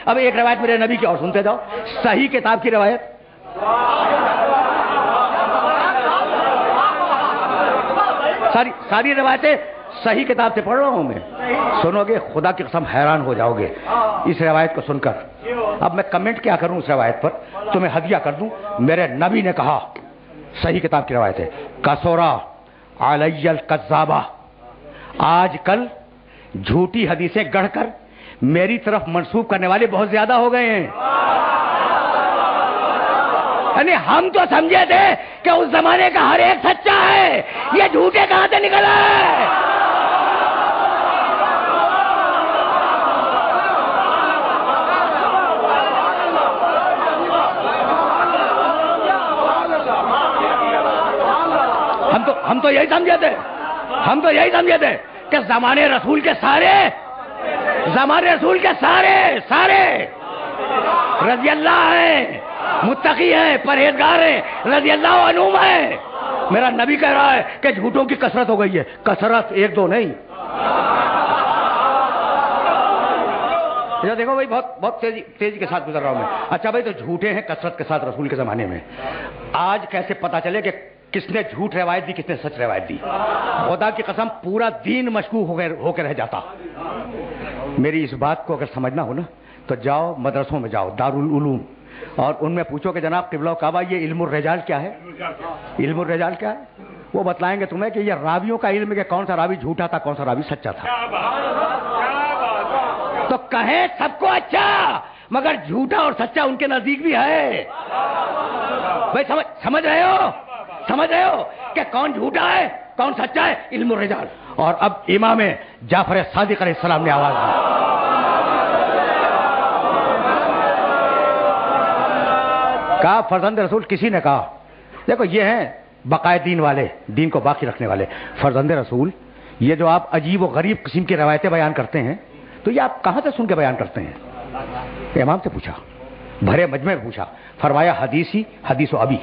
اب ایک روایت میرے نبی کی اور سنتے جاؤ، صحیح کتاب کی روایت، ساری روایتیں صحیح کتاب سے پڑھ رہا ہوں میں، سنو گے خدا کی قسم حیران ہو جاؤ گے اس روایت کو سن کر۔ اب میں کمنٹ کیا کروں اس روایت پر، تمہیں ہدیہ کر دوں۔ میرے نبی نے کہا، صحیح کتاب کی روایت ہے، کسورا علی الکذابہ، آج کل جھوٹی حدیثیں گڑھ کر میری طرف منسوب کرنے والے بہت زیادہ ہو گئے ہیں۔ یعنی ہم تو سمجھے تھے کہ اس زمانے کا ہر ایک سچا ہے، یہ جھوٹے کہاں سے نکلا ہے؟ ہم تو یہی سمجھے تھے کہ زمانے رسول کے سارے رضی اللہ ہیں، متقی ہیں، پرہیزگار ہیں، رضی اللہ عنہم ہیں۔ میرا نبی کہہ رہا ہے کہ جھوٹوں کی کثرت ہو گئی ہے، کثرت ایک دو نہیں۔ دیکھو بھائی، بہت تیزی کے ساتھ گزر رہا ہوں میں۔ اچھا بھائی، تو جھوٹے ہیں کثرت کے ساتھ رسول کے زمانے میں، آج کیسے پتا چلے کہ کس نے جھوٹ روایت دی، کس نے سچ روایت دی؟ خدا کی قسم پورا دین مشکوک ہو کے رہ جاتا۔ میری اس بات کو اگر سمجھنا ہو نا تو جاؤ مدرسوں میں، جاؤ دارالعلوم، اور ان میں پوچھو کہ جناب قبلہ و کعبہ یہ علم الرجال کیا ہے؟ علم الرجال کیا ہے؟ وہ بتلائیں گے تمہیں کہ یہ راویوں کا علم ہے کہ کون سا راوی جھوٹا تھا، کون سا راوی سچا تھا۔ تو کہیں سب کو اچھا، مگر جھوٹا اور سچا ان کے نزدیک بھی ہے۔ بھائی سمجھ رہے ہو کہ کون جھوٹا ہے کون سچا ہے؟ علم الرجال۔ اور اب امام جعفر صادق علیہ السلام نے آواز دی، کہا فرزند رسول، کسی نے کہا، دیکھو یہ ہیں بقائے دین والے، دین کو باقی رکھنے والے، فرزند رسول یہ جو آپ عجیب و غریب قسم کی روایتیں بیان کرتے ہیں تو یہ آپ کہاں سے سن کے بیان کرتے ہیں؟ امام سے پوچھا، بھرے مجمع میں پوچھا، فرمایا حدیث و ابی،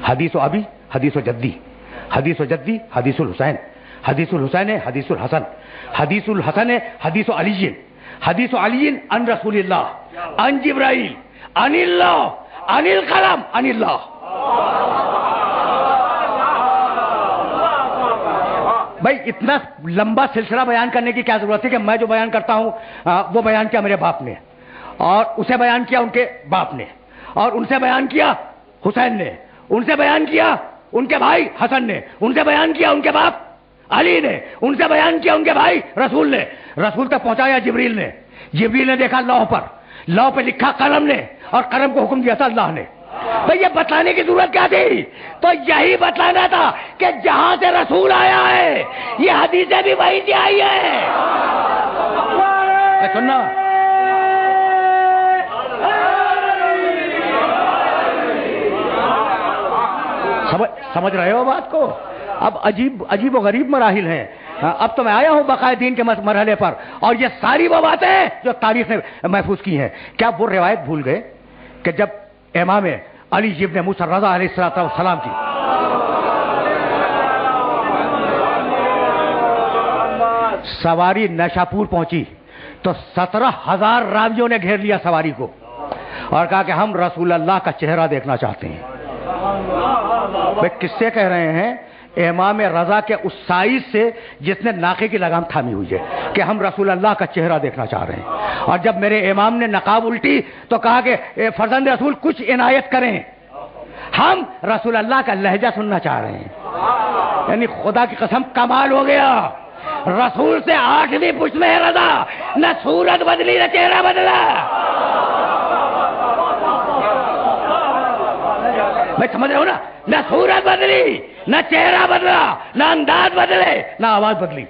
حدیث و ابی حدیث و جدی، حدیث و جدی حدیث الحسین، حدیث الحسین حدیث الحسن، حدیث الحسن حدیث علی، حدیث علی عن رسول اللہ عن جبرائیل عن اللہ عن القلم عن اللہ۔ بھائی اتنا لمبا سلسلہ بیان کرنے کی کیا ضرورت ہے کہ میں جو بیان کرتا ہوں وہ بیان کیا میرے باپ نے، اور اسے بیان کیا ان کے باپ نے، اور ان سے بیان کیا حسین نے، ان سے بیان کیا ان کے بھائی حسن نے، ان سے بیان کیا ان کے باپ علی نے، ان سے بیان کیا ان کے بھائی رسول نے، رسول تک پہنچایا جبریل نے، جبریل نے دیکھا لوح پہ لکھا قلم نے، اور قلم کو حکم دیا تھا اللہ نے۔ بھئی یہ بتلانے کی ضرورت کیا تھی؟ تو یہی بتلانا تھا کہ جہاں سے رسول آیا ہے یہ حدیثیں بھی وہی سے آئی ہیں۔ سننا، سمجھ رہے ہو بات کو؟ اب عجیب و غریب مراحل ہیں۔ اب تو میں آیا ہوں بقائے دین کے مرحلے پر، اور یہ ساری وہ باتیں جو تاریخ نے محفوظ کی ہیں۔ کیا وہ روایت بھول گئے کہ جب امام علی ابن موسیٰ رضا علیہ السلام کی سواری نشاپور پہنچی تو 17,000 راویوں نے گھیر لیا سواری کو اور کہا کہ ہم رسول اللہ کا چہرہ دیکھنا چاہتے ہیں۔ بھئی کس سے کہہ رہے ہیں؟ امام رضا کے اس سائز سے جس نے ناقے کی لگام تھامی ہوئی ہے کہ ہم رسول اللہ کا چہرہ دیکھنا چاہ رہے ہیں۔ اور جب میرے امام نے نقاب الٹی تو کہا کہ فرزند رسول کچھ عنایت کریں، ہم رسول اللہ کا لہجہ سننا چاہ رہے ہیں۔ یعنی خدا کی قسم کمال ہو گیا، رسول سے 8ویں پشت میں رضا، نہ صورت بدلی نہ چہرہ بدلا۔ میں سمجھ رہا ہوں نا، نہ صورت بدلی، نہ چہرہ بدلا، نہ انداز بدلے، نہ آواز بدلی۔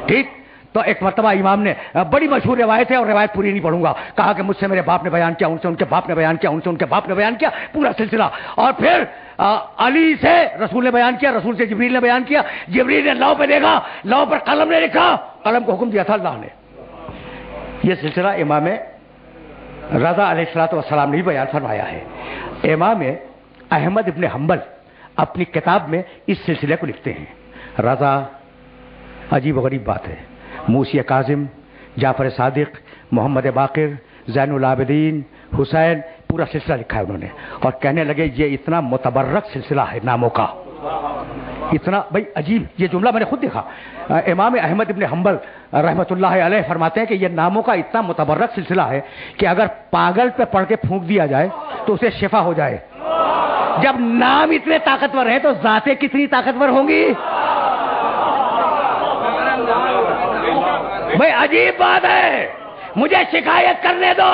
ٹھیک، تو ایک مرتبہ امام نے، بڑی مشہور روایت ہے اور روایت پوری نہیں پڑھوں گا، کہا کہ مجھ سے میرے باپ نے بیان کیا، ان سے ان کے باپ نے بیان کیا، ان سے ان کے باپ نے بیان کیا، پورا سلسلہ۔ اور پھر علی سے رسول نے بیان کیا، رسول سے جبریل نے بیان کیا، جبریل نے لوح پہ دیکھا، لوح پر قلم نے لکھا، قلم کو حکم دیا تھا اللہ نے۔ یہ سلسلہ امام رضا علیہ السلام نے بیان فرمایا ہے۔ امام احمد ابن حنبل اپنی کتاب میں اس سلسلے کو لکھتے ہیں۔ رضا، عجیب و غریب بات ہے، موسی کاظم، جعفر صادق، محمد باقر، زین العابدین، حسین، پورا سلسلہ لکھا ہے انہوں نے، اور کہنے لگے یہ اتنا متبرک سلسلہ ہے ناموں کا، اتنا بھائی عجیب. یہ جملہ میں نے خود دیکھا. امام احمد ابن حنبل رحمۃ اللہ علیہ فرماتے ہیں کہ یہ ناموں کا اتنا متبرک سلسلہ ہے کہ اگر پاگل پہ پڑھ کے پھونک دیا جائے تو اسے شفا ہو جائے. جب نام اتنے طاقتور ہیں تو ذاتیں کتنی طاقتور ہوں گی. بھائی عجیب بات ہے. مجھے شکایت کرنے دو.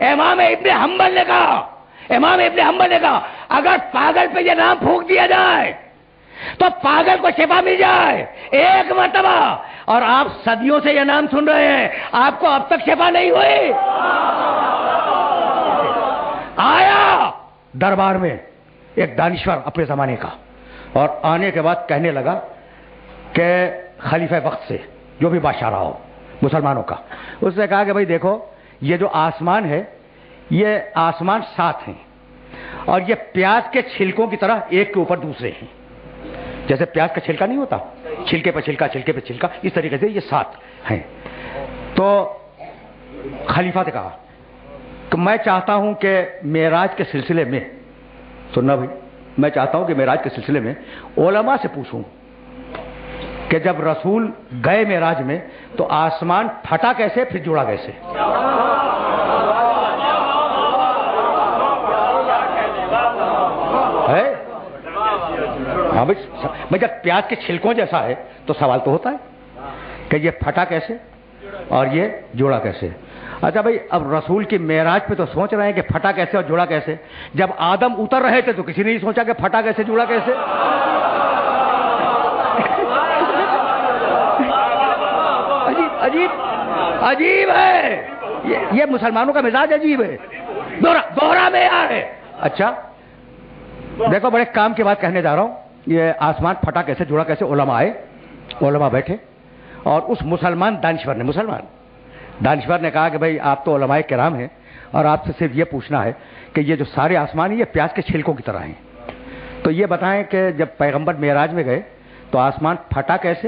امام ابن حنبل نے کہا اگر پاگل پہ یہ نام پھونک دیا جائے تو پاگل کو شفا مل جائے ایک مرتبہ. اور آپ صدیوں سے یہ نام سن رہے ہیں، آپ کو اب تک شفا نہیں ہوئی. آیا دربار میں ایک دانشور اپنے زمانے کا، اور آنے کے بعد کہنے لگا کہ خلیفہ وقت سے جو بھی بادشاہ رہا ہو مسلمانوں کا، اس نے کہا کہ بھائی دیکھو یہ جو آسمان ہے یہ آسمان 7 ہیں، اور یہ پیاز کے چھلکوں کی طرح ایک کے اوپر دوسرے ہیں. جیسے پیاز کا چھلکا نہیں ہوتا، چھلکے پہ چھلکا چھلکے پہ چھلکا، اس طریقے سے یہ 7 ہیں. تو خلیفہ نے کہا کہ میں چاہتا ہوں کہ معراج کے سلسلے میں، سننا بھائی، میں چاہتا ہوں کہ معراج کے سلسلے میں علماء سے پوچھوں کہ جب رسول گئے معراج میں تو آسمان پھٹا کیسے پھر جڑا کیسے. ہاں بھائی جب پیاز کے چھلکوں جیسا ہے تو سوال تو ہوتا ہے کہ یہ پھٹا کیسے اور یہ جوڑا کیسے. اچھا بھائی اب رسول کی معراج پہ تو سوچ رہے ہیں کہ پھٹا کیسے اور جوڑا کیسے. جب آدم اتر رہے تھے تو کسی نے نہیں سوچا کہ پھٹا کیسے جوڑا کیسے. عجیب ہے یہ مسلمانوں کا مزاج عجیب ہے، دوہرا معیار ہے. اچھا دیکھو بڑے کام کی بات کہنے جا رہا ہوں. یہ آسمان پھٹا کیسے جڑا کیسے، علماء آئے، علماء بیٹھے، اور اس مسلمان دانشور نے کہا کہ بھائی آپ تو علماء کرام ہیں اور آپ سے صرف یہ پوچھنا ہے کہ یہ جو سارے آسمان ہیں یہ پیاز کے چھلکوں کی طرح ہیں، تو یہ بتائیں کہ جب پیغمبر معراج میں گئے تو آسمان پھٹا کیسے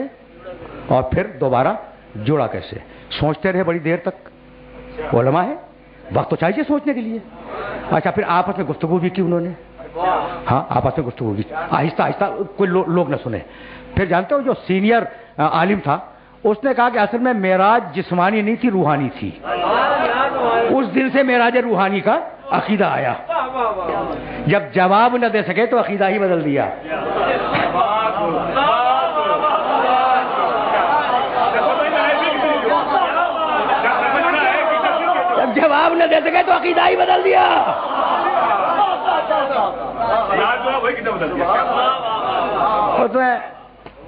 اور پھر دوبارہ جڑا کیسے. سوچتے رہے بڑی دیر تک. علماء ہے، وقت تو چاہیے سوچنے کے لیے. اچھا پھر آپس میں گفتگو بھی کی انہوں نے. ہاں آپس میں گفتگو بھی آہستہ آہستہ، کوئی لوگ نہ سنے. پھر جانتے ہو جو سینئر عالم تھا اس نے کہا کہ اصل میں معراج جسمانی نہیں تھی، روحانی تھی. اس دن سے معراج روحانی کا عقیدہ آیا. جب جواب نہ دے سکے تو عقیدہ ہی بدل دیا. جب جواب نہ دے سکے تو عقیدہ ہی بدل دیا.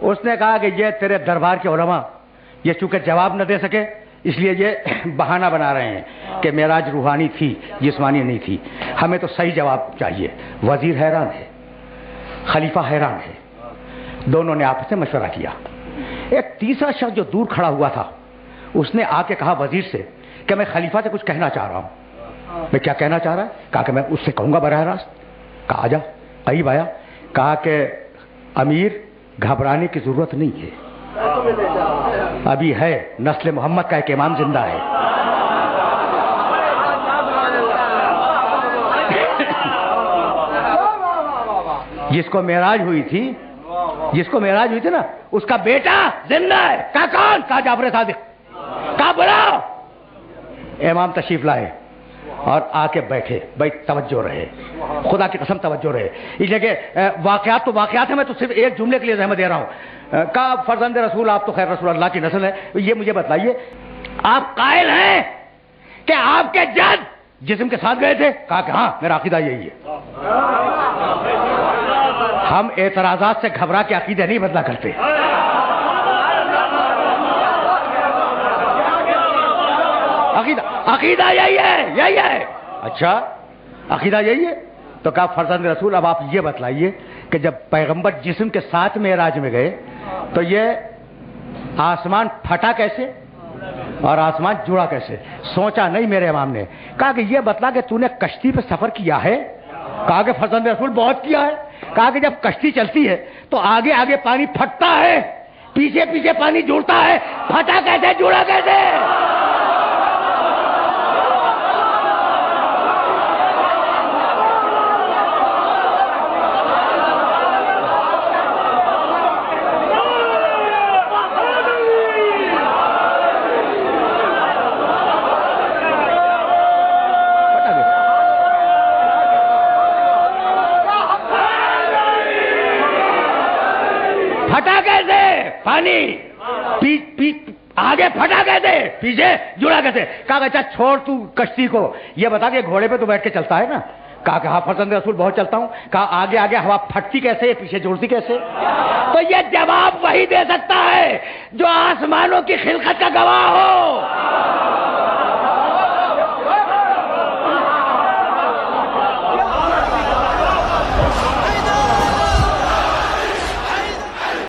اس نے کہا کہ یہ تیرے دربار کے علماء یہ چونکہ جواب نہ دے سکے اس لیے یہ بہانہ بنا رہے ہیں کہ معراج روحانی تھی جسمانی نہیں تھی، ہمیں تو صحیح جواب چاہیے. وزیر حیران ہے، خلیفہ حیران ہے. دونوں نے آپس میں مشورہ کیا. ایک تیسرا شخص جو دور کھڑا ہوا تھا اس نے آ کے کہا وزیر سے کہ میں خلیفہ سے کچھ کہنا چاہ رہا ہوں. میں کیا کہنا چاہ رہا ہے؟ کہا کہ میں اس سے کہوں گا براہ راست. کہا آجا. قریب آیا. کہا کہ امیر گھبرانے کی ضرورت نہیں ہے، ابھی ہے نسل محمد کا ایک امام زندہ ہے. جس کو معراج ہوئی تھی نا اس کا بیٹا زندہ ہے. کہا کون؟ کہا جعفر صادق. کہا بڑا امام تشریف لائے اور آ کے بیٹھے. بھائی توجہ رہے، خدا کی قسم توجہ رہے. اس لیے کہ واقعات تو واقعات ہیں، میں تو صرف ایک جملے کے لیے زحمت دے رہا ہوں. کہا فرزند رسول آپ تو خیر رسول اللہ کی نسل ہے، یہ مجھے بتلائیے آپ قائل ہیں کہ آپ کے جد جسم کے ساتھ گئے تھے؟ کہا کہ ہاں میرا عقیدہ یہی ہے. ہم اعتراضات سے گھبرا کے عقیدہ نہیں بدلا کرتے. عقیدہ یہی ہے. اچھا عقیدہ یہی ہے تو کہا فرزند رسول اب آپ یہ بتلائیے کہ جب پیغمبر جسم کے ساتھ معراج میں گئے تو یہ آسمان پھٹا کیسے اور آسمان جڑا کیسے؟ سوچا نہیں میرے امام نے. کہا کہ یہ بتلا کہ تو نے کشتی پہ سفر کیا ہے؟ کہا کہ فرزند رسول بہت کیا ہے. کہا کہ جب کشتی چلتی ہے تو آگے آگے پانی پھٹتا ہے، پیچھے پیچھے پانی جڑتا ہے، پھٹا کیسے جڑا کیسے؟ پانی آگے پھٹا کیسے پیچھے جڑا کیسے؟ کہا اچھا چھوڑ تو کشتی کو، یہ بتا کہ گھوڑے پہ تو بیٹھ کے چلتا ہے نا؟ کہا کہ ہاں فرزند رسول بہت چلتا ہوں۔ کہا آگے آگے ہوا پھٹتی کیسے پیچھے جوڑتی کیسے؟ تو یہ جواب وہی دے سکتا ہے جو آسمانوں کی خلقت کا گواہ ہو۔